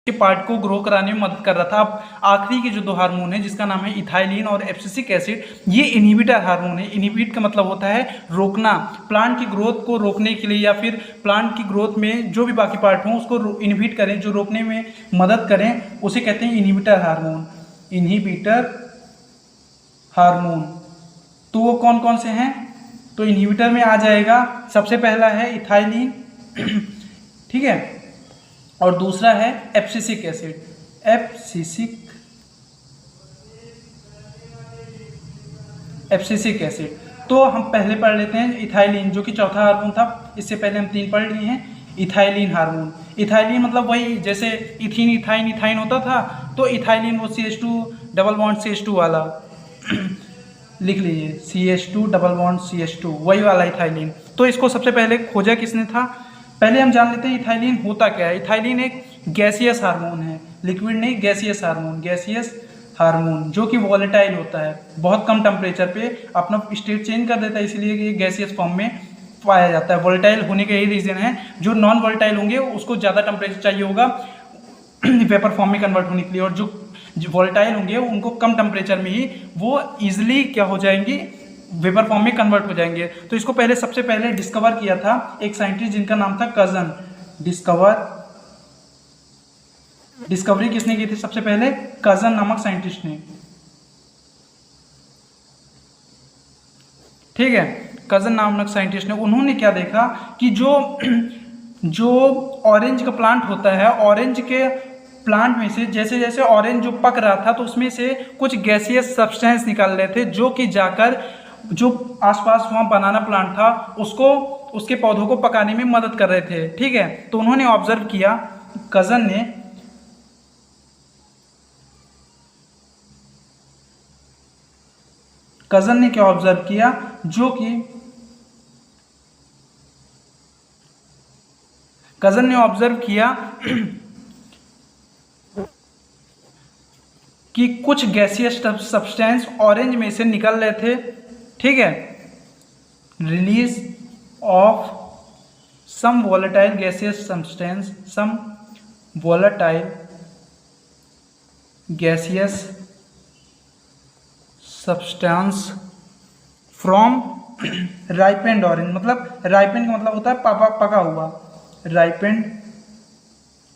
के पार्ट को ग्रो कराने में मदद कर रहा था। अब आखिरी के जो दो हार्मोन है जिसका नाम है इथाइलिन और एब्सिसिक एसिड, ये इनहिबिटर हार्मोन है। इनहिबिट का मतलब होता है रोकना, प्लांट की ग्रोथ को रोकने के लिए या फिर प्लांट की ग्रोथ में जो भी बाकी पार्ट हों उसको इनहिबिट करें, जो रोकने में मदद करें, उसे कहते हैं इनहिबिटर हार्मोन। इनहिबिटर हार्मोन तो वो कौन कौन से हैं? तो इनहिबिटर में आ जाएगा, सबसे पहला है इथाइलिन, ठीक है, और दूसरा है एब्सिसिक एसिड। एब्सिसिक एसिड तो हम पहले पढ़ लेते हैं इथाइलिन, जो कि चौथा हार्मोन था। इससे पहले हम 3 पढ़ लिए हैं। इथाइलिन हार्मोन, इथाइलिन मतलब वही जैसे इथिन इथाइन इथाइन होता था, तो इथाइलिन वो CH2 डबल बॉन्ड CH2 वाला लिख लीजिए, CH2 डबल बॉन्ड CH2 वही वाला इथाइलिन। तो इसको सबसे पहले खोजा किसने था? पहले हम जान लेते हैं इथाइलिन होता क्या है। इथाइलिन एक गैसियस हार्मोन है, लिक्विड नहीं, गैसियस हार्मोन। गैसियस हार्मोन जो कि वॉलेटाइल होता है, बहुत कम टेम्परेचर पे अपना स्टेट चेंज कर देता है, इसलिए ये गैसियस फॉर्म में पाया जाता है। वॉलेटाइल होने का यही रीजन है। जो नॉन वॉलेटाइल होंगे उसको ज़्यादा टेम्परेचर चाहिए होगा वेपर फॉर्म में कन्वर्ट होने के लिए, और जो वॉलेटाइल होंगे उनको कम टेम्परेचर में ही वो ईजिली क्या हो जाएंगी, वेपर फॉर्म में कन्वर्ट हो जाएंगे। तो इसको पहले सबसे पहले डिस्कवर किया था एक साइंटिस्ट जिनका नाम था कजन। डिस्कवरी किसने की थी? सबसे पहले कजन नामक साइंटिस्ट ने, ठीक है, कजन नामक साइंटिस्ट ने। उन्होंने क्या देखा कि जो ऑरेंज का प्लांट होता है, ऑरेंज के प्लांट में से जैसे जैसे ऑरेंज जो पक रहा था तो उसमें से कुछ गैसियस सब्सटेंस निकाल रहे थे, जो कि जाकर जो आसपास वहाँ बनाना प्लांट था उसको, उसके पौधों को पकाने में मदद कर रहे थे, ठीक है। तो उन्होंने ऑब्जर्व किया, कजन ने क्या ऑब्जर्व किया, जो कि कजन ने ऑब्जर्व किया कि कुछ गैसियस सब्सटेंस ऑरेंज में से निकल रहे थे, ठीक है। Release of some volatile gaseous substance, some volatile gaseous substance from ripened orange. मतलब राइपेंड का मतलब होता है पका हुआ, ripened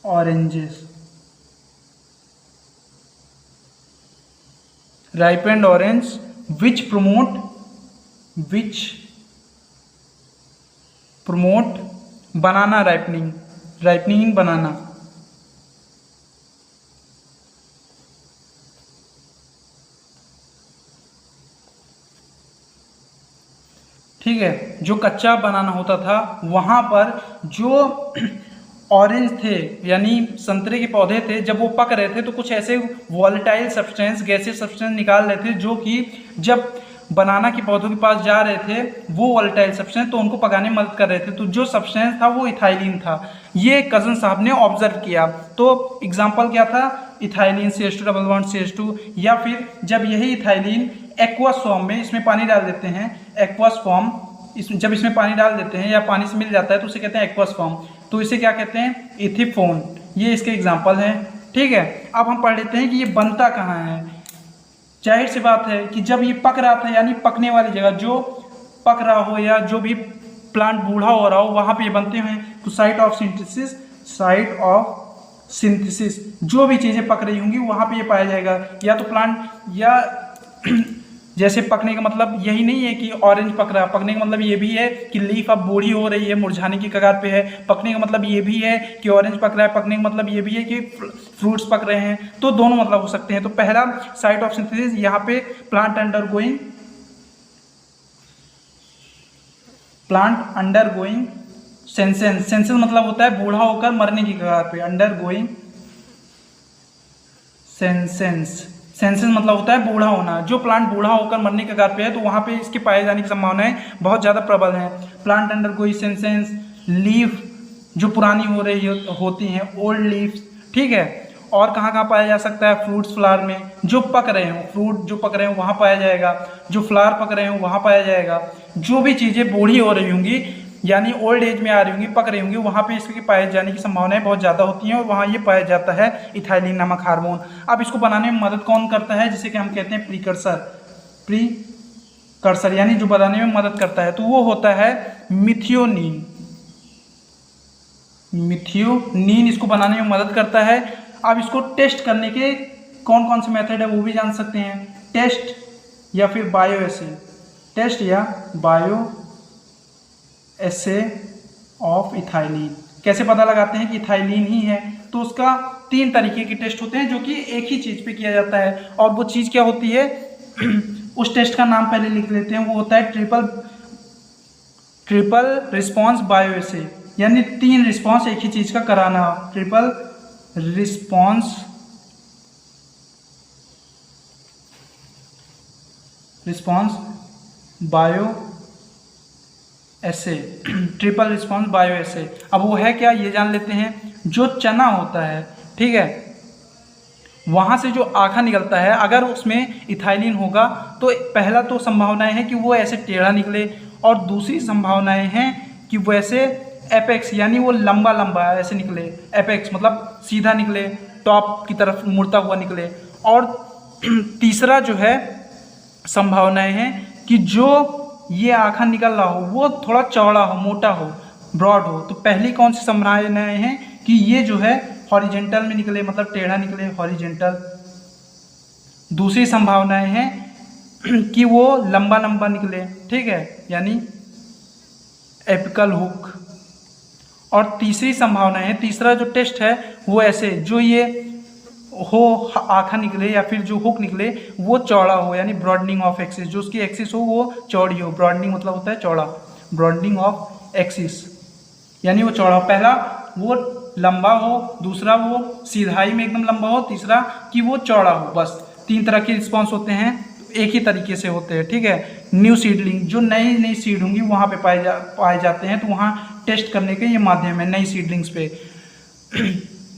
oranges, ripened orange which promote banana ripening banana, ठीक है। जो कच्चा बनाना होता था वहां पर जो ऑरेंज थे यानी संतरे के पौधे थे, जब वो पक रहे थे तो कुछ ऐसे वॉलेटाइल सब्सटेंस, गैसियस सब्सटेंस निकाल रहे थे, जो कि जब बनाना के पौधों के पास जा रहे थे वो वॉलेटाइल सब्सटेंस, तो उनको पकाने में मदद कर रहे थे। तो जो सब्सटेंस था वो इथाइलिन था। ये कजन साहब ने ऑब्जर्व किया। तो एग्जाम्पल क्या था? Ethylene CH2 double bond CH2, या फिर जब यही इथाइलिन एक्वस फॉर्म में, इसमें पानी डाल देते हैं, एक्वस फॉर्म, जब इसमें पानी डाल देते हैं या पानी से मिल जाता है तो उसे कहते हैं एक्वस फॉर्म। तो इसे क्या कहते हैं? एथिफोन। ये इसके एग्जाम्पल हैं, ठीक है। अब हम पढ़ लेते हैं कि ये बनता कहाँ है। जाहिर सी बात है कि जब ये पक रहा था, यानी पकने वाली जगह जो पक रहा हो या जो भी प्लांट बूढ़ा हो रहा हो वहाँ पे ये बनते हैं। तो साइट ऑफ सिंथेसिस, जो भी चीज़ें पक रही होंगी वहाँ पे ये पाया जाएगा। या तो प्लांट, या जैसे पकने का मतलब यही नहीं है कि ऑरेंज पक रहा है, पकने का मतलब ये भी है कि लीफ अब बूढ़ी हो रही है, मुरझाने की कगार पे है। पकने का मतलब ये भी है कि ऑरेंज पक रहा है, पकने का मतलब ये भी है कि फ्रूट्स पक रहे हैं। तो दोनों मतलब हो सकते हैं। तो पहला साइट ऑफ सिंथेसिस, यहाँ पे प्लांट अंडरगोइंग सेंसेस मतलब होता है बूढ़ा होकर मरने की कगार पे। अंडरगोइंग सेंसेस मतलब होता है बूढ़ा होना। जो प्लांट बूढ़ा होकर मरने के कगार पे है तो वहाँ पे इसके पाए जाने की संभावनाएं बहुत ज़्यादा प्रबल हैं। प्लांट अंडरगोइंग सेंसेस, लीफ जो पुरानी हो रही होती हैं, ओल्ड लीव्स, ठीक है। और कहाँ कहाँ पाया जा सकता है? फ्रूट्स, फ्लावर में जो पक रहे हों, फ्रूट जो पक रहे हों वहाँ पाया जाएगा, जो फ्लावर पक रहे हों वहाँ पाया जाएगा। जो भी चीज़ें बूढ़ी हो रही होंगी यानी ओल्ड एज में आ रही होंगी, पक रही होंगी, वहाँ पे इसके पाए जाने की संभावनाएं बहुत ज़्यादा होती हैं और वहाँ ये पाया जाता है इथाइलिन नामक हार्मोन। अब इसको बनाने में मदद कौन करता है, जिसे कि हम कहते हैं प्रीकर्सर, यानी जो बनाने में मदद करता है, तो वो होता है मिथियोनीन। मिथियोनीन इसको बनाने में मदद करता है। अब इसको टेस्ट करने के कौन कौन से मेथड है वो भी जान सकते हैं, टेस्ट या फिर बायो एसे, टेस्ट या बायो एसे ऑफ इथाइलिन। कैसे पता लगाते हैं कि इथाइलिन ही है, तो उसका 3 तरीके के टेस्ट होते हैं जो कि एक ही चीज़ पे किया जाता है, और वो चीज़ क्या होती है उस टेस्ट का नाम पहले लिख लेते हैं, वो होता है ट्रिपल रिस्पॉन्स बायो एसे, यानी 3 रिस्पॉन्स एक ही चीज़ का कराना, ट्रिपल रिस्पॉन्स बायो एसे, ट्रिपल रिस्पॉन्स बायो एसे। अब वो है क्या, ये जान लेते हैं। जो चना होता है, ठीक है, वहाँ से जो आखा निकलता है, अगर उसमें इथाइलिन होगा तो पहला तो संभावनाएं हैं कि वो ऐसे टेढ़ा निकले, और दूसरी संभावनाएं हैं कि वो ऐसे एपेक्स यानी वो लंबा लंबा ऐसे निकले, एपेक्स मतलब सीधा निकले, टॉप की तरफ मुड़ता हुआ निकले, और तीसरा जो है संभावनाएं हैं कि जो ये आखा निकल रहा हो वो थोड़ा चौड़ा हो, मोटा हो, ब्रॉड हो। तो पहली कौन सी संभावनाएं हैं कि ये जो है हॉरिजेंटल में निकले, मतलब टेढ़ा निकले, हॉरिजेंटल। दूसरी संभावनाएं हैं कि वो लंबा लंबा निकले, ठीक है, यानी एपिकल हुक। और तीसरी संभावना है, तीसरा जो टेस्ट है वो ऐसे, जो ये हो आखा निकले या फिर जो हुक निकले वो चौड़ा हो, यानी ब्रॉडनिंग ऑफ एक्सिस, जो उसकी एक्सिस हो वो चौड़ी हो। ब्रॉडनिंग मतलब होता है चौड़ा, ब्रॉडनिंग ऑफ एक्सिस यानी वो चौड़ा हो। पहला वो लंबा हो, दूसरा वो सीधाई में एकदम लंबा हो, तीसरा कि वो चौड़ा हो। बस 3 तरह के रिस्पॉन्स होते हैं, एक ही तरीके से होते हैं, ठीक है। न्यू सीडलिंग, जो नई नई सीड होंगी वहाँ पे पाए जाते हैं, तो वहाँ टेस्ट करने के ये माध्यम है नई सीडलिंग्स पे।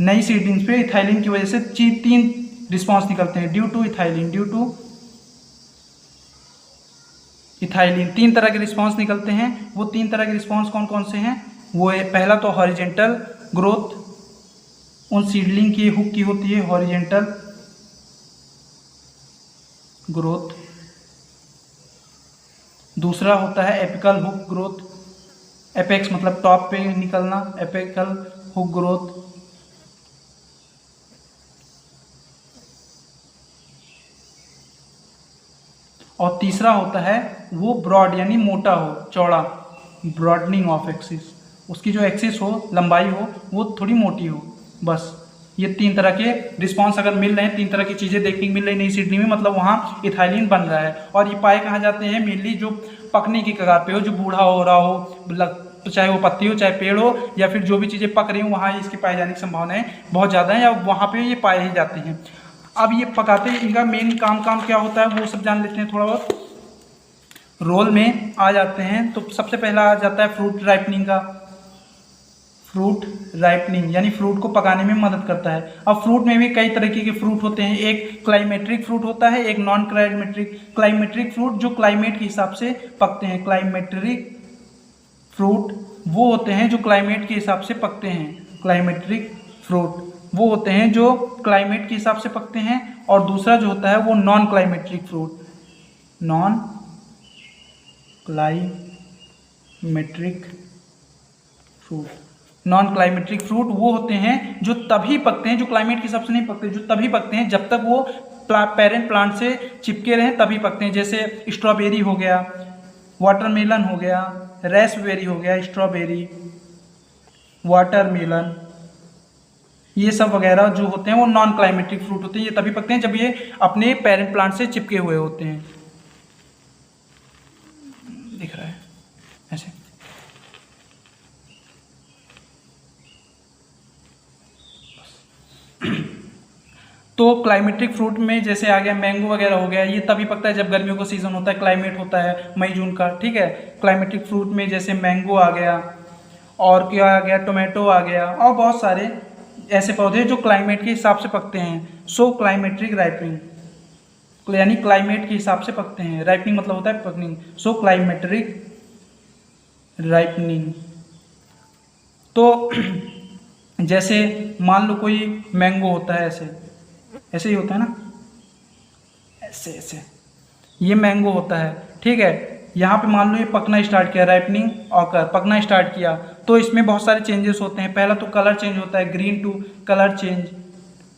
नई सीडलिंग्स पे इथाइलिन की वजह से 3 रिस्पॉन्स निकलते हैं, due to ethylene, due to ethylene 3 तरह के रिस्पॉन्स निकलते हैं। वो 3 तरह के रिस्पॉन्स कौन कौन से हैं, वो है पहला तो हॉरिजेंटल ग्रोथ, उन सीडलिंग की हुक की होती है हॉरिजेंटल ग्रोथ। दूसरा होता है एपिकल हुक ग्रोथ, एपेक्स मतलब टॉप पे निकलना, एपिकल हुक ग्रोथ। और तीसरा होता है वो ब्रॉड यानी मोटा हो, चौड़ा, ब्रॉडनिंग ऑफ एक्सिस, उसकी जो एक्सिस हो, लंबाई हो, वो थोड़ी मोटी हो। बस ये 3 तरह के रिस्पॉन्स अगर मिल रहे हैं, 3 तरह की चीज़ें देखने को मिल रही नई सीडलिंग में, मतलब वहाँ इथाइलिन बन रहा है। और ये पाए कहाँ जाते हैं, मेनली जो पकने की कगार पे हो, जो बूढ़ा हो रहा हो, चाहे वो पत्ती हो, चाहे पेड़ हो, या फिर जो भी चीज़ें पक रही हो, वहाँ इसके पाए जाने की संभावनाएं बहुत ज़्यादा हैं, या वहाँ पे ये पाए ही जाते हैं। अब ये पकाते इनका मेन काम क्या होता है वो सब जान लेते हैं, थोड़ा बहुत रोल में आ जाते हैं। तो सबसे पहला आ जाता है फ्रूट राइपनिंग का। फ्रूट राइपनिंग यानी फ्रूट को पकाने में मदद करता है। अब फ्रूट में भी कई तरीके के फ्रूट होते हैं, एक क्लाइमेट्रिक फ्रूट होता है, एक नॉन क्लाइमेट्रिक। क्लाइमेट्रिक फ्रूट जो क्लाइमेट के हिसाब से पकते हैं, क्लाइमेट्रिक फ्रूट वो होते हैं जो क्लाइमेट के हिसाब से पकते हैं। क्लाइमेट्रिक फ्रूट वो होते हैं जो क्लाइमेट के हिसाब से पकते हैं। और दूसरा जो होता है वो non climacteric fruit, non climacteric fruit. Non climacteric fruit वो होते हैं जो तभी पकते हैं, जो क्लाइमेट के हिसाब से नहीं पकते, जो तभी पकते हैं जब तक वो पेरेंट प्लांट से चिपके रहें तभी पकते हैं। जैसे स्ट्रॉबेरी हो गया, वाटरमेलन हो गया, रेस्पबेरी हो गया, स्ट्रॉबेरी, वाटरमेलन, ये सब वगैरह जो होते हैं वो नॉन क्लाइमेट्रिक फ्रूट होते हैं। ये तभी पकते हैं जब ये अपने पेरेंट प्लांट से चिपके हुए होते हैं। दिख रहा है ऐसे। तो क्लाइमेट्रिक फ्रूट में जैसे आ गया मैंगो वगैरह हो गया, ये तभी पकता है जब गर्मियों का सीजन होता है, क्लाइमेट होता है मई जून का, ठीक है। क्लाइमेट्रिक फ्रूट में जैसे मैंगो आ गया, और क्या आ गया, टोमेटो आ गया, और बहुत सारे ऐसे पौधे जो क्लाइमेट के हिसाब से पकते हैं। सो क्लाइमेट्रिक राइपनिंग यानी क्लाइमेट के हिसाब से पकते हैं, राइपनिंग मतलब होता है पकनिंग। सो क्लाइमेट्रिक राइपनिंग। तो जैसे मान लो कोई मैंगो होता है, ऐसे ऐसे ही होता है ना, ऐसे ऐसे, ये मैंगो होता है, ठीक है। यहाँ पे मान लो ये पकना स्टार्ट किया, राइपनिंग ऑकर, पकना स्टार्ट किया, तो इसमें बहुत सारे चेंजेस होते हैं। पहला तो कलर चेंज होता है, ग्रीन टू कलर चेंज,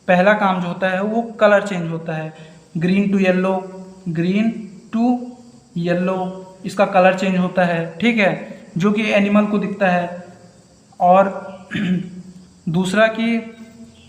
पहला काम जो होता है वो कलर चेंज होता है, green to yellow, green to yellow, इसका कलर चेंज होता है, ठीक है, जो कि एनिमल को दिखता है। और दूसरा कि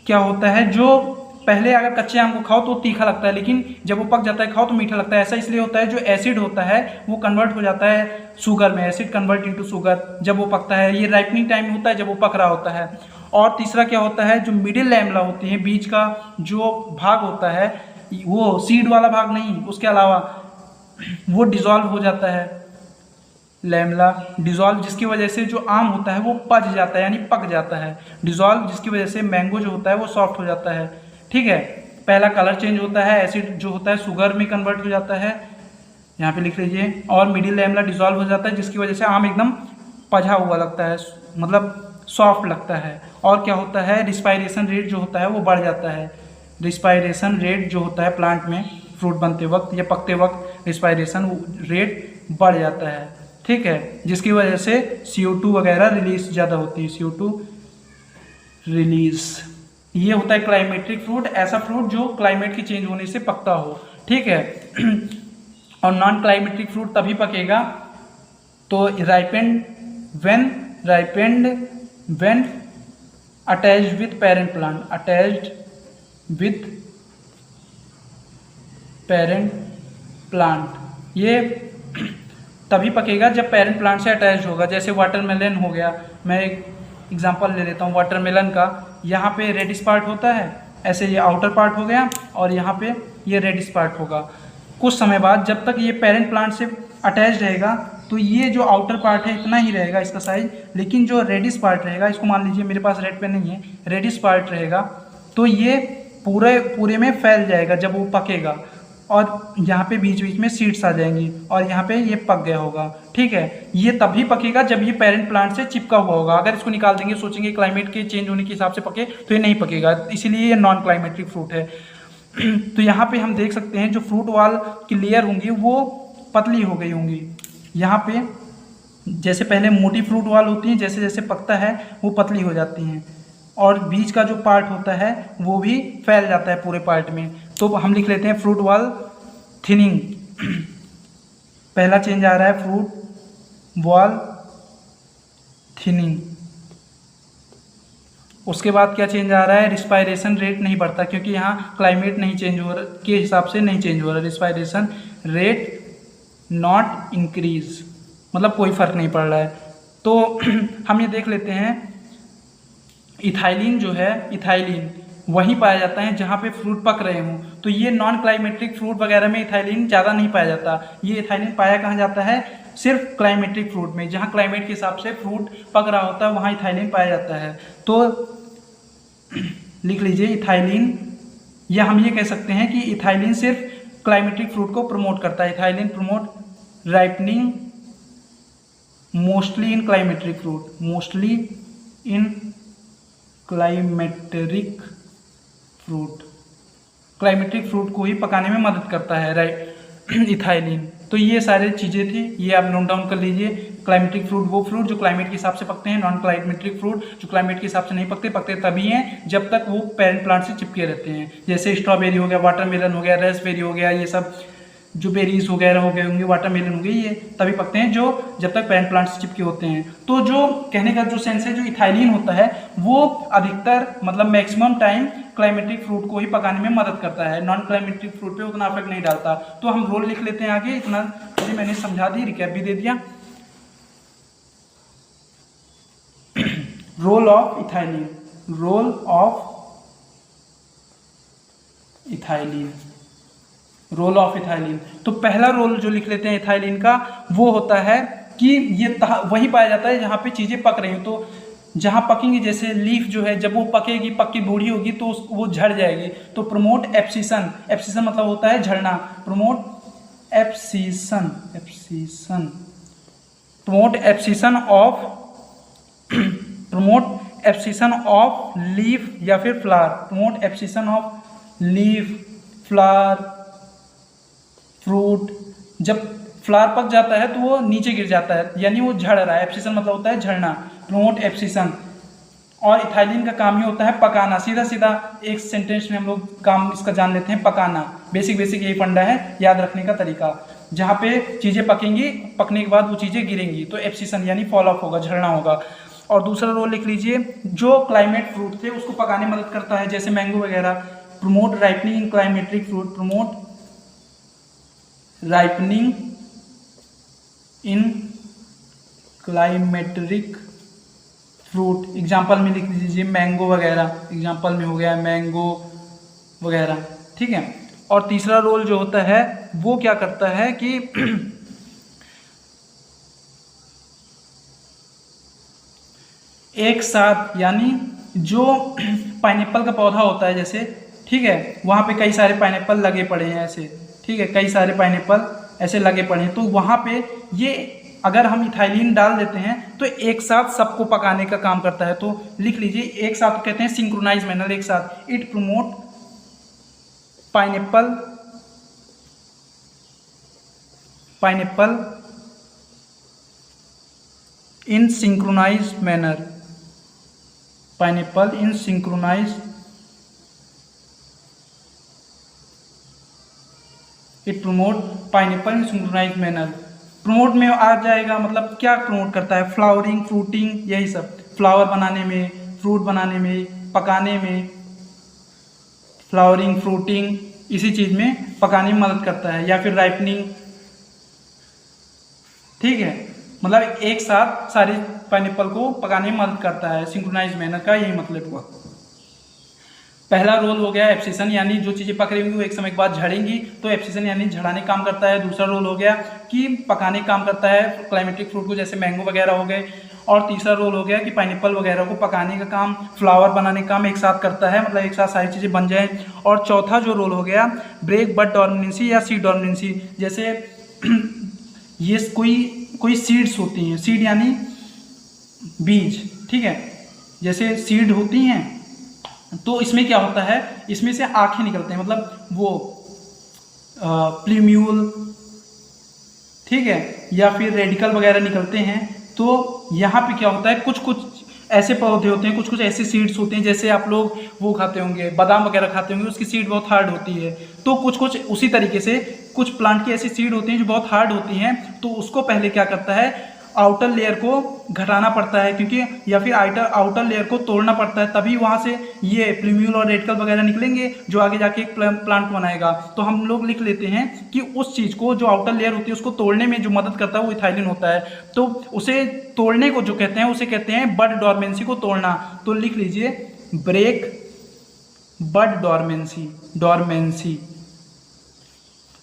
क्या होता है, जो पहले अगर कच्चे आम को खाओ तो तीखा लगता है, लेकिन जब वो पक जाता है खाओ तो मीठा लगता है। ऐसा इसलिए होता है, जो एसिड होता है वो कन्वर्ट हो जाता है शुगर में, एसिड कन्वर्ट इनटू शुगर जब वो पकता है। ये राइपनिंग टाइम होता है जब वो पक रहा होता है। और तीसरा क्या होता है, जो मिडिल लैमला होती है, बीच का जो भाग होता है, वो सीड वाला भाग नहीं, उसके अलावा वो डिजॉल्व हो जाता है, लैमला डिजॉल्व, जिसकी वजह से जो आम होता है वो पच जाता है, यानी पक जाता है। डिजॉल्व जिसकी वजह से मैंगो जो होता है वो सॉफ्ट हो जाता है, ठीक है। पहला कलर चेंज होता है, एसिड जो होता है शुगर में कन्वर्ट हो जाता है, यहाँ पे लिख लीजिए, और मिडिल लैमला डिजॉल्व हो जाता है, जिसकी वजह से आम एकदम पझा हुआ लगता है, मतलब सॉफ्ट लगता है। और क्या होता है, रिस्पायरेशन रेट जो होता है वो बढ़ जाता है। रिस्पायरेशन रेट जो होता है प्लांट में फ्रूट बनते वक्त या पकते वक्त, रिस्पायरेशन रेट बढ़ जाता है, ठीक है, जिसकी वजह से CO2 वगैरह रिलीज ज़्यादा होती है, CO2 रिलीज। ये होता है क्लाइमेट्रिक फ्रूट, ऐसा फ्रूट जो क्लाइमेट के चेंज होने से पकता हो, ठीक है। और नॉन क्लाइमेट्रिक फ्रूट तभी पकेगा तो ripened when attached with parent plant, attached with parent plant, ये तभी पकेगा जब पेरेंट प्लांट से अटैच होगा। जैसे वाटरमेलन हो गया, मैं एक एग्जांपल ले लेता हूँ वाटरमेलन का। यहाँ पे रेडिश पार्ट होता है, ऐसे ये आउटर पार्ट हो गया, और यहाँ पे ये रेडिश पार्ट होगा। कुछ समय बाद जब तक ये पेरेंट प्लांट से अटैच रहेगा तो ये जो आउटर पार्ट है इतना ही रहेगा इसका साइज, लेकिन जो रेडिश पार्ट रहेगा, इसको मान लीजिए मेरे पास रेड पेन नहीं है, रेडिश पार्ट रहेगा, तो ये पूरे में फैल जाएगा जब वो पकेगा, और यहाँ पे बीच बीच में सीड्स आ जाएंगी, और यहाँ पे ये पक गया होगा, ठीक है। ये तभी पकेगा जब ये पेरेंट प्लांट से चिपका हुआ होगा। अगर इसको निकाल देंगे, सोचेंगे क्लाइमेट के चेंज होने के हिसाब से पके, तो ये नहीं पकेगा, इसीलिए ये नॉन क्लाइमेट्रिक फ्रूट है। तो यहाँ पे हम देख सकते हैं जो फ्रूट वाल की लेयर होंगी वो पतली हो गई होंगी। यहाँ पे जैसे पहले मोटी फ्रूट वाल होती हैं, जैसे जैसे पकता है वो पतली हो जाती हैं, और बीच का जो पार्ट होता है वो भी फैल जाता है पूरे पार्ट में। तो हम लिख लेते हैं फ्रूट वाल थिनिंग। पहला चेंज आ रहा है फ्रूट वाल थिनिंग। उसके बाद क्या चेंज आ रहा है, रिस्पायरेशन रेट नहीं बढ़ता, क्योंकि यहाँ क्लाइमेट नहीं चेंज हो रहा के हिसाब से नहीं चेंज हो रहा। रिस्पायरेशन रेट नॉट इंक्रीज, मतलब कोई फर्क नहीं पड़ रहा है। तो हम ये देख लेते हैं, इथाइलिन जो है, इथाइलिन वहीं पाया जाता है जहाँ पे फ्रूट पक रहे हों। तो ये नॉन क्लाइमेट्रिक फ्रूट वगैरह में इथाइलिन ज़्यादा नहीं पाया जाता। ये इथाइलिन पाया कहाँ जाता है, सिर्फ क्लाइमेट्रिक फ्रूट में, जहाँ क्लाइमेट के हिसाब से फ्रूट पक रहा होता है वहाँ इथाइलिन पाया जाता है। तो लिख लीजिए इथाइलिन, या हम ये कह सकते हैं कि इथाइलिन सिर्फ क्लाइमेट्रिक फ्रूट को प्रमोट करता है। Ethylene promote ripening mostly in climacteric fruit, mostly in climacteric fruit, climacteric fruit को ही पकाने में मदद करता है राइट इथाइलिन। तो ये सारी चीज़ें थी, ये आप नोट डाउन कर लीजिए। क्लाइमेट्रिक फ्रूट वो फ्रूट जो क्लाइमेट के हिसाब से पकते हैं, नॉन क्लाइमेट्रिक फ्रूट जो क्लाइमेट के हिसाब से नहीं पकते, पकते तभी हैं जब तक वो पेरेंट प्लांट से चिपके रहते हैं। जैसे स्ट्रॉबेरी हो गया, वाटरमेलन हो गया, रेस्पबेरी हो गया, ये सब जो बेरीज वगैरह हो गए होंगे, वाटरमेलन हो गई, ये तभी पकते हैं जो जब तक पेरेंट प्लांट से चिपके होते हैं। तो जो कहने का जो सेंस है, जो इथाइलिन होता है वो अधिकतर मतलब मैक्सिमम टाइम क्लाइमेट्रिक फ्रूट को ही पकाने में मदद करता है, नॉन क्लाइमेट्रिक फ्रूट पे उतना इफेक्ट नहीं डालता। तो हम रोल लिख लेते हैं आगे, इतना चीज़ें मैंने समझा दी, रिकैप भी दे दिया। Role of ethylene, role of ethylene, role of ethylene. तो पहला रोल जो लिख लेते हैं इथाइलिन का, वो होता है कि ये वही पाया जाता है जहाँ पे चीज़ें पक रही हो। तो जहाँ पकेंगी, जैसे लीफ जो है जब वो पकेगी, पक के बूढ़ी होगी तो वो झड़ जाएगी। तो प्रमोट एब्सिशन, एब्सिशन मतलब होता है झड़ना, promote abscission, abscission promote abscission of leaf या फिर flower, promote abscission of leaf, flower, fruit. जब फ्लावर पक जाता है तो वो नीचे गिर जाता है, यानी वो झड़ रहा है। एब्सिशन मतलब होता है झड़ना, प्रमोट एब्सिशन। और इथाइलिन का काम ही होता है पकाना। सीधा सीधा एक सेंटेंस में हम लोग काम इसका जान लेते हैं, पकाना। बेसिक यही फंडा है, याद रखने का तरीका। जहाँ पे चीज़ें पकेंगी, पकने के बाद वो चीज़ें गिरेंगी तो एब्सिशन यानी फॉल ऑफ होगा, झड़ना होगा। और दूसरा रोल लिख लीजिए, जो क्लाइमेट फ्रूट थे उसको पकाने में मदद करता है, जैसे मैंगो वगैरह। प्रमोट राइपनिंग इन क्लाइमेट्रिक फ्रूट, प्रमोट राइपनिंग इन क्लाइमेट्रिक फ्रूट। एग्जाम्पल में लिख लीजिए मैंगो वगैरह, एग्जाम्पल में हो गया मैंगो वगैरह, ठीक है। और तीसरा रोल जो होता है वो क्या करता है कि एक साथ, यानी जो पाइनएप्पल का पौधा होता है जैसे, ठीक है, वहाँ पे कई सारे पाइनएप्पल लगे पड़े हैं ऐसे, ठीक है, कई सारे पाइनएप्पल ऐसे लगे पड़े हैं, तो वहाँ पे ये अगर हम इथाइलिन डाल देते हैं तो एक साथ सबको पकाने का काम करता है। तो लिख लीजिए, एक साथ कहते हैं सिंक्रोनाइज मैनर, एक साथ। It promote pineapple in synchronise manner, pineapple in synchronise, it promote pineapple in synchronise manner. Promote में आ जाएगा, मतलब क्या प्रमोट करता है, फ्लावरिंग, फ्रूटिंग, यही सब। फ्लावर बनाने में, फ्रूट बनाने में, पकाने में, फ्लावरिंग, फ्रूटिंग, इसी चीज़ में पकाने में मदद करता है। या फिर राइपनिंग, ठीक है, मतलब एक साथ सारे पाइनएप्पल को पकाने में मदद करता है। सिंक्रोनाइज मैनर का यही मतलब हुआ। पहला रोल हो गया एब्सिशन, यानी जो चीज़ें पक रही होंगी वो एक समय के बाद झड़ेंगी, तो एब्सिशन यानी झड़ाने काम करता है। दूसरा रोल हो गया कि पकाने काम करता है क्लाइमेटिक फ्रूट को, जैसे मैंगो वगैरह हो गए। और तीसरा रोल हो गया कि पाइनएप्पल वगैरह को पकाने का काम, फ्लावर बनाने का काम एक साथ करता है, मतलब एक साथ सारी चीज़ें बन जाएँ। और चौथा जो रोल हो गया ब्रेक बड डोर्मेंसी या सीड डोर्मेंसी, जैसे ये कोई सीड्स होती हैं, सीड यानी बीज, ठीक है, जैसे सीड होती हैं, तो इसमें क्या होता है, इसमें से आंखें निकलते हैं, मतलब वो प्लीम्यूल, ठीक है, या फिर रेडिकल वगैरह निकलते हैं। तो यहाँ पे क्या होता है, कुछ ऐसे पौधे होते हैं, कुछ ऐसे सीड्स होते हैं, जैसे आप लोग वो खाते होंगे, बादाम वगैरह खाते होंगे, उसकी सीड बहुत हार्ड होती है। तो कुछ उसी तरीके से कुछ प्लांट की ऐसी सीड होती हैं जो बहुत हार्ड होती हैं, तो उसको पहले क्या करता है, आउटर लेयर को घटाना पड़ता है, क्योंकि या फिर आउटर लेयर को तोड़ना पड़ता है, तभी वहाँ से ये प्लीम्यूल और रेडिकल वगैरह निकलेंगे जो आगे जाके एक प्लांट बनाएगा। तो हम लोग लिख लेते हैं कि उस चीज़ को, जो आउटर लेयर होती है, उसको तोड़ने में जो मदद करता है वो इथाइलिन होता है। तो उसे तोड़ने को जो कहते हैं उसे कहते हैं बड डोर्मेंसी को तोड़ना। तो लिख लीजिए ब्रेक बड डोर्मेंसी,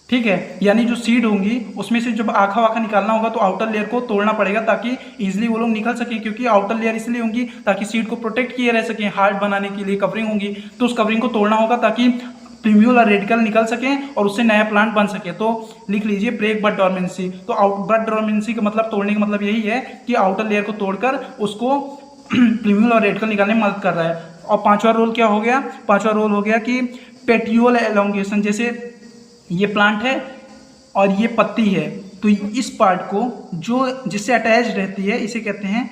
ठीक है, यानी जो सीड होंगी उसमें से जब आखा वाखा निकालना होगा तो आउटर लेयर को तोड़ना पड़ेगा ताकि इजीली वो लोग निकल सके, क्योंकि आउटर लेयर इसलिए होंगी ताकि सीड को प्रोटेक्ट किए रह सकें, हार्ड बनाने के लिए कवरिंग होंगी, तो उस कवरिंग को तोड़ना होगा ताकि प्रीम्यूल और रेडिकल निकल सकें और उससे नया प्लांट बन सके। तो लिख लीजिए ब्रेक बड डोर्मेंसी। तो बड डोर्मेंसी का मतलब, तोड़ने का मतलब यही है कि आउटर लेयर को तोड़कर उसको प्रीम्यूल और रेडिकल निकालने में मदद कर रहा है। और पांचवा रोल क्या हो गया, पांचवा रोल हो गया कि पेटियोल एलोंगेशन, जैसे ये प्लांट है और ये पत्ती है, तो इस पार्ट को जो जिससे अटैच रहती है इसे कहते हैं,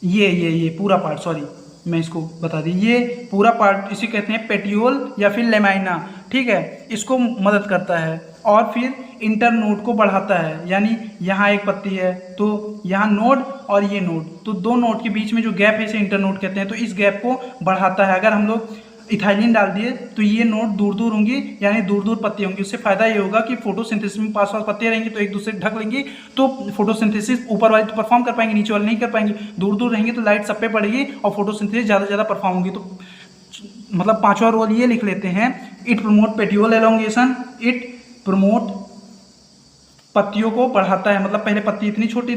ये पूरा पार्ट, सॉरी मैं इसको बता दी, ये पूरा पार्ट इसे कहते हैं पेटियोल या फिर लेमाइना, ठीक है, इसको मदद करता है। और फिर इंटरनोड को बढ़ाता है, यानी यहाँ एक पत्ती है तो यहाँ नोड और ये नोड, तो दो नोड के बीच में जो गैप है इसे इंटरनोड कहते हैं, तो इस गैप को बढ़ाता है। अगर हम लोग इथाइलिन डाल दिए तो ये नोड दूर दूर होंगी, यानी दूर दूर पत्ती होंगी। उससे फायदा ये होगा कि फोटोसिंथेसिस में पास पत्तियां रहेंगी तो एक दूसरे को ढक लेंगी, तो फोटोसिंथेसिस ऊपर वाली तो परफॉर्म कर पाएंगे, नीचे वाली नहीं कर पाएंगी। दूर दूर रहेंगी तो लाइट सब पे पड़ेगी और फोटोसिंथेसिस ज़्यादा परफॉर्म होगी। तो मतलब पांचवा रोल ये लिख लेते हैं, it promote petiole elongation, it promote पत्तियों को बढ़ाता है, मतलब पहले पत्ती इतनी छोटी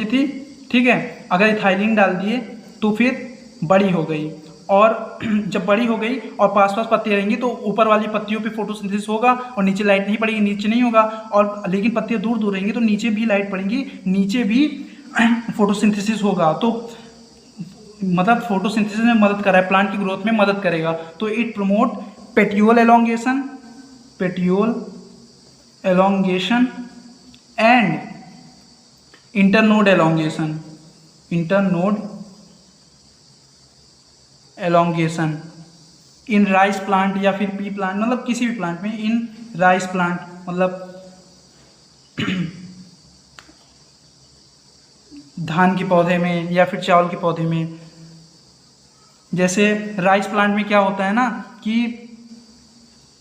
थी, ठीक है, अगर इथाइलिन डाल दिए तो फिर बड़ी हो गई। और जब बड़ी हो गई और पास पास पत्तियाँ रहेंगी तो ऊपर वाली पत्तियों पे फोटोसिंथेसिस होगा और नीचे लाइट नहीं पड़ेगी, नीचे नहीं होगा। और लेकिन पत्तियाँ दूर दूर रहेंगी तो नीचे भी लाइट पड़ेंगी, नीचे भी फोटोसिंथेसिस होगा। तो मतलब फोटोसिंथेसिस में मदद कर रहा है, प्लांट की ग्रोथ में मदद करेगा। तो it promote petiole elongation, petiole elongation and internode elongation, internode elongation in rice plant या फिर पी प्लांट, मतलब किसी भी प्लांट में। इन राइस प्लांट मतलब धान के पौधे में या फिर चावल के पौधे में। जैसे राइस प्लांट में क्या होता है ना कि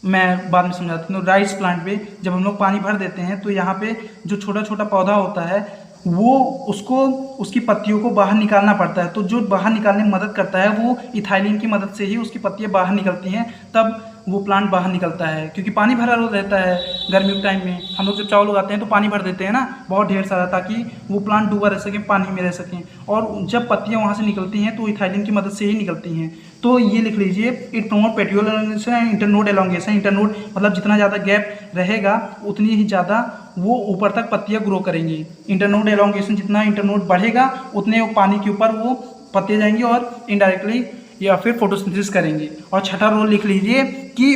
मैं बाद में समझाता हूँ। राइस प्लांट पे जब हम लोग पानी भर देते हैं तो यहाँ पे जो छोटा छोटा पौधा होता है वो उसको उसकी पत्तियों को बाहर निकालना पड़ता है। तो जो बाहर निकालने में मदद करता है वो इथाइलिन की मदद से ही उसकी पत्तियाँ बाहर निकलती हैं, तब वो प्लांट बाहर निकलता है। क्योंकि पानी भरा रहता है गर्मियों के टाइम में, हम लोग जब चावल उगाते हैं तो पानी भर देते हैं ना बहुत ढेर सारा, ताकि वो प्लांट डूबा रह सके, पानी में रह सकें। और जब पत्तियाँ वहाँ से निकलती हैं तो इथाइलिन की मदद से ही निकलती हैं। तो ये लिख लीजिए, it promote petiole elongation, internode elongation. Internode मतलब जितना ज़्यादा गैप रहेगा उतनी ही ज़्यादा वो ऊपर तक पत्तियाँ ग्रो करेंगी। इंटरनोड एलोंगेशन, जितना इंटरनोड बढ़ेगा उतने वो पानी के ऊपर वो पत्तियाँ जाएंगी और इनडायरेक्टली या फिर फोटोसिंथेसिस करेंगी। और छठा रोल लिख लीजिए कि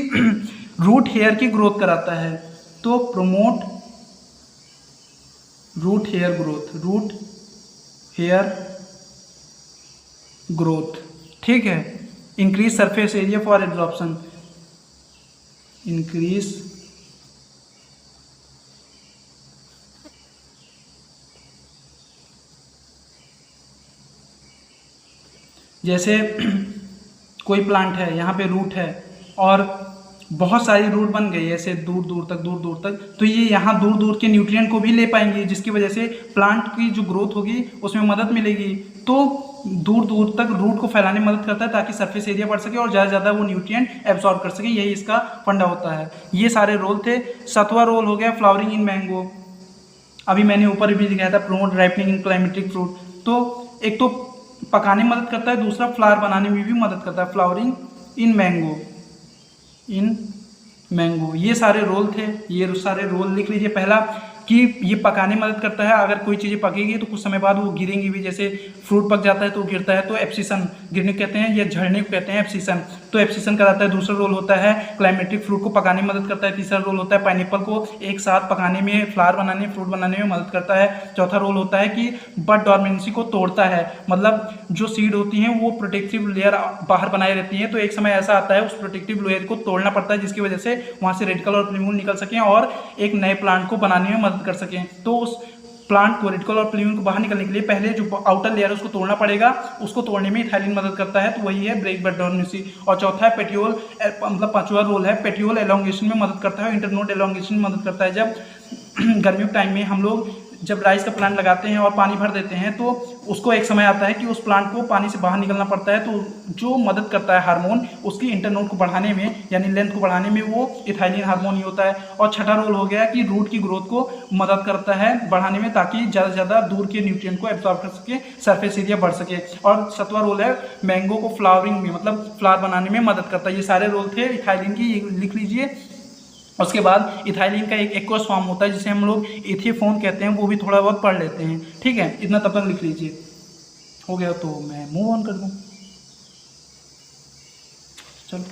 रूट हेयर की ग्रोथ कराता है। तो promote root hair growth, root hair growth, ठीक है। Increase surface area for absorption, increase जैसे कोई प्लांट है, यहाँ पे रूट है और बहुत सारी रूट बन गई ऐसे दूर दूर तक, तो ये यहाँ दूर दूर के न्यूट्रिएंट को भी ले पाएंगी, जिसकी वजह से प्लांट की जो ग्रोथ होगी उसमें मदद मिलेगी। तो दूर दूर तक रूट को फैलाने में मदद करता है ताकि सरफेस एरिया बढ़ सके और ज़्यादा से ज़्यादा वो न्यूट्रिएंट एब्जॉर्ब कर सके, यही इसका फंडा होता है। ये सारे रोल थे। सातवां रोल हो गया फ्लावरिंग इन मैंगो। अभी मैंने ऊपर भी दिखाया था, प्रमोट राइपनिंग इन क्लाइमेटिक फ्रूट। तो एक तो पकाने में मदद करता है, दूसरा फ्लावर बनाने में भी मदद करता है। Flowering in mango, in mango, ये सारे रोल थे। ये सारे रोल लिख लीजिए। पहला कि ये पकाने में मदद करता है, अगर कोई चीज़ें पकेगी तो कुछ समय बाद वो गिरेंगी भी, जैसे फ्रूट पक जाता है तो गिरता है, तो एब्सिशन, गिरने को कहते हैं या झड़ने को कहते हैं एब्सिशन, तो एब्सिशन कराता है। दूसरा रोल होता है क्लाइमेटिक फ्रूट को पकाने में मदद करता है। तीसरा रोल होता है पाइनएप्पल को एक साथ पकाने में, फ्लावर बनाने, फ्रूट बनाने में मदद करता है। चौथा रोल होता है कि बड डॉर्मेंसी को तोड़ता है, मतलब जो सीड होती हैं वो प्रोटेक्टिव लेयर बाहर बनाए रहती हैं, तो एक समय ऐसा आता है उस प्रोटेक्टिव लेयर को तोड़ना पड़ता है, जिसकी वजह से वहाँ से रेडिकल और प्लूमेन निकल सकें और एक नए प्लांट को बनाने में मदद कर सकें। तो उस प्लांट को, रेडिकल और प्लूमेन को बाहर निकलने के लिए पहले जो आउटर लेयर है उसको तोड़ना पड़ेगा, उसको तोड़ने में इथाइलिन मदद करता है, तो वही है ब्रेक बड डॉर्मेंसी। और चौथा है पेटियोल, मतलब पांचवा रोल है पेटियोल एलोंगेशन में मदद करता है, इंटरनोड एलोंगेशन में मदद करता है। जब गर्मियों के टाइम में हम लोग जब राइस का प्लांट लगाते हैं और पानी भर देते हैं तो उसको एक समय आता है कि उस प्लांट को पानी से बाहर निकलना पड़ता है, तो जो मदद करता है हार्मोन उसकी इंटरनोड को बढ़ाने में, यानी लेंथ को बढ़ाने में, वो इथाइलिन हार्मोन ही होता है। और छठा रोल हो गया कि रूट की ग्रोथ को मदद करता है बढ़ाने में, ताकि ज़्यादा से ज़्यादा दूर के न्यूट्रिएंट को एब्जॉर्ब कर सके, सरफेस एरिया बढ़ सके। और सातवां रोल है मैंगो को फ्लावरिंग में, मतलब फ्लावर बनाने में मदद करता है। ये सारे रोल थे इथाइलिन की, लिख लीजिए। उसके बाद इथाइलिन का एक एक्वस फॉर्म होता है जिसे हम लोग इथेफोन कहते हैं, वो भी थोड़ा बहुत पढ़ लेते हैं, ठीक है। इतना तब तक लिख लीजिए। हो गया तो मैं मूव ऑन कर दूं। चलो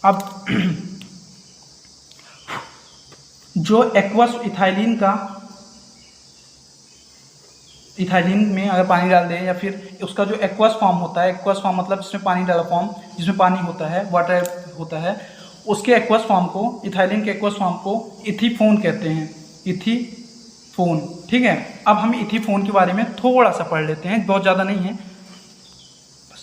अब जो एक्वस इथाइलिन का, इथाइलिन में अगर पानी डाल दें या फिर उसका जो एक्वस फॉर्म होता है, एक्वस फॉर्म मतलब जिसमें पानी डाला फॉर्म, जिसमें पानी होता है, वाटर होता है, उसके एक्वस फॉर्म को, इथाइलिन के एक्वस फॉर्म को इथीफोन कहते हैं, इथीफोन, ठीक है। अब हम इथीफोन के बारे में थोड़ा सा पढ़ लेते हैं, बहुत ज़्यादा नहीं है, बस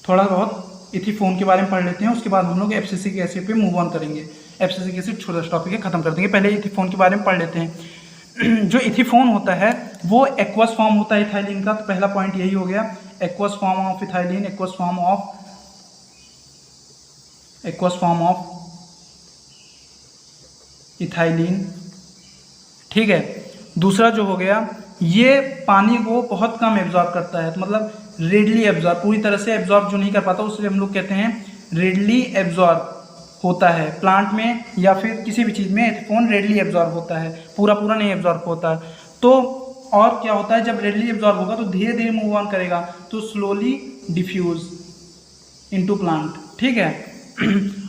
थोड़ा बहुत इथीफोन के बारे में पढ़ लेते हैं। उसके बाद हम लोग एब्सिसिक एसिड पे मूव ऑन करेंगे। एब्सिसिक एसिड छोटा सा टॉपिक है, खत्म कर देंगे। पहले इथीफोन के बारे में पढ़ लेते हैं। जो इथीफोन होता है वो एक्वस फॉर्म होता है इथाइलिन का, तो पहला पॉइंट यही हो गया, aqueous form of ethylene, aqueous form of ethylene, ठीक है। दूसरा जो हो गया, ये पानी को बहुत कम एब्जॉर्ब करता है, तो मतलब रेडली एब्जॉर्ब, पूरी तरह से एब्जॉर्ब जो नहीं कर पाता उससे हम लोग कहते हैं रेडली एब्जॉर्ब होता है। प्लांट में या फिर किसी भी चीज़ में एथिफोन रेडली एब्जॉर्ब होता है, पूरा पूरा नहीं एब्जॉर्ब होता। तो और क्या होता है, जब रेडली एब्जॉर्ब होगा तो धीरे धीरे मूव ऑन करेगा, तो स्लोली डिफ्यूज इनटू प्लांट, ठीक है।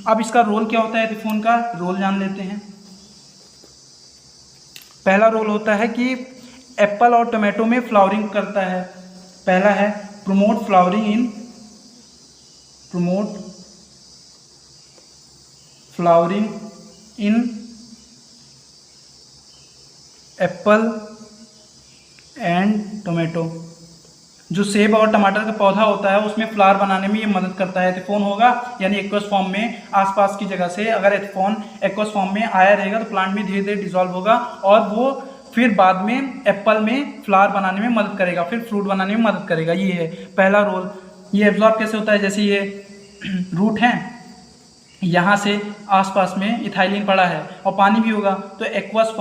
अब इसका रोल क्या होता है, एथिफोन का रोल जान लेते हैं। पहला रोल होता है कि एप्पल और टोमेटो में फ्लावरिंग करता है। पहला है promote flowering in Apple and tomato. जो सेब और टमाटर का पौधा होता है उसमें फ्लावर बनाने में ये मदद करता है। एथिफोन होगा यानी एक्वस फॉर्म में आसपास की जगह से अगर एथिफोन एक्वस फॉर्म में आया रहेगा तो प्लांट में धीरे धीरे डिसॉल्व होगा और वो फिर बाद में एप्पल में फ्लावर बनाने में मदद करेगा, फिर फ्रूट बनाने में मदद करेगा। ये है पहला रोल। ये एब्जॉर्ब कैसे होता है, जैसे ये रूट हैं, यहाँ से आसपास में इथाइलिन पड़ा है और पानी भी होगा तो एक्वस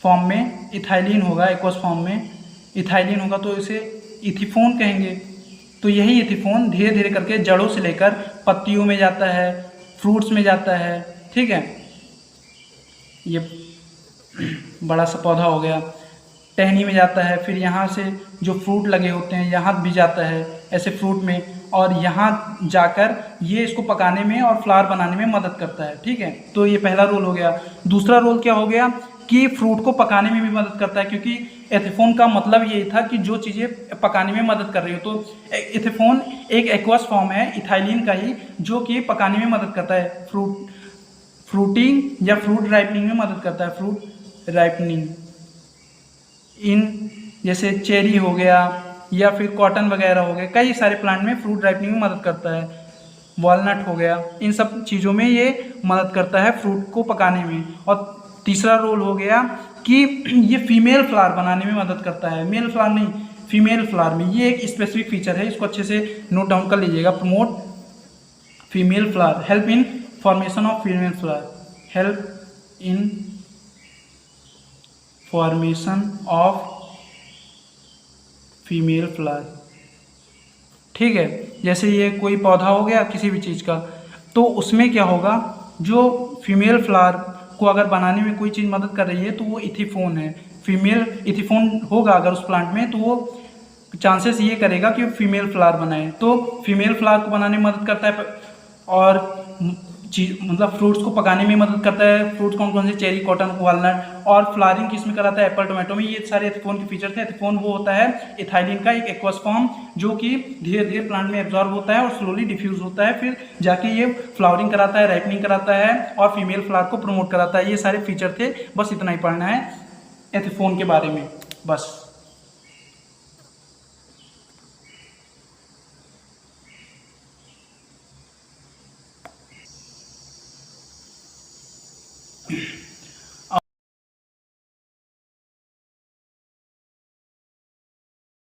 फॉर्म में इथाइलिन होगा, एक्वस फॉर्म में इथाइलिन होगा तो इसे इथिफोन कहेंगे। तो यही इथिफोन धीरे धीरे करके जड़ों से लेकर पत्तियों में जाता है, फ्रूट्स में जाता है, ठीक है। ये बड़ा सा पौधा हो गया, टहनी में जाता है, फिर यहाँ से जो फ्रूट लगे होते हैं यहाँ भी जाता है ऐसे फ्रूट में, और यहाँ जाकर ये इसको पकाने में और फ्लावर बनाने में मदद करता है, ठीक है। तो ये पहला रोल हो गया। दूसरा रोल क्या हो गया कि फ्रूट को पकाने में भी मदद करता है, क्योंकि एथिफोन का मतलब यही था कि जो चीज़ें पकाने में मदद कर रही हो। तो एथिफोन एक एक्वस फॉर्म है इथाइलिन का ही, जो कि पकाने में मदद करता है, फ्रूटिंग या फ्रूट राइपनिंग में मदद करता है, फ्रूट राइपनिंग इन, जैसे चेरी हो गया या फिर कॉटन वगैरह हो गए, कई सारे प्लांट में फ्रूट राइपनिंग में मदद करता है, वॉलनट हो गया, इन सब चीज़ों में ये मदद करता है फ्रूट को पकाने में। और तीसरा रोल हो गया कि ये फीमेल फ्लावर बनाने में मदद करता है, मेल फ्लावर नहीं, फीमेल फ्लावर में। ये एक स्पेसिफिक फीचर है, इसको अच्छे से नोट डाउन कर लीजिएगा। Promote female flower, help in formation of female flower, help in formation of female flower, ठीक है। जैसे ये कोई पौधा हो गया किसी भी चीज़ का, तो उसमें क्या होगा, जो फीमेल फ्लावर को अगर बनाने में कोई चीज़ मदद कर रही है तो वो इथिफोन है। फीमेल इथिफोन होगा अगर उस प्लांट में, तो वो चांसेस ये करेगा कि फीमेल फ्लावर बनाए। तो फीमेल फ्लावर को बनाने में मदद करता है और चीज मतलब फ्रूट्स को पकाने में मदद करता है। फ्रूट्स कौन कौन से, चेरी, कॉटन, वॉलनट, और फ्लावरिंग किस में कराता है, एप्पल, टोमेटो में। ये सारे एथिफोन के फीचर थे। एथिफोन वो होता है इथाइलिन का एक एक्वस फॉर्म, जो कि धीरे धीरे प्लांट में एब्जॉर्ब होता है और स्लोली डिफ्यूज होता है, फिर जाके ये फ्लावरिंग कराता है, राइपनिंग कराता है और फीमेल फ्लावर को प्रमोट कराता है। ये सारे फीचर थे, बस इतना ही पढ़ना है एथिफोन के बारे में, बस।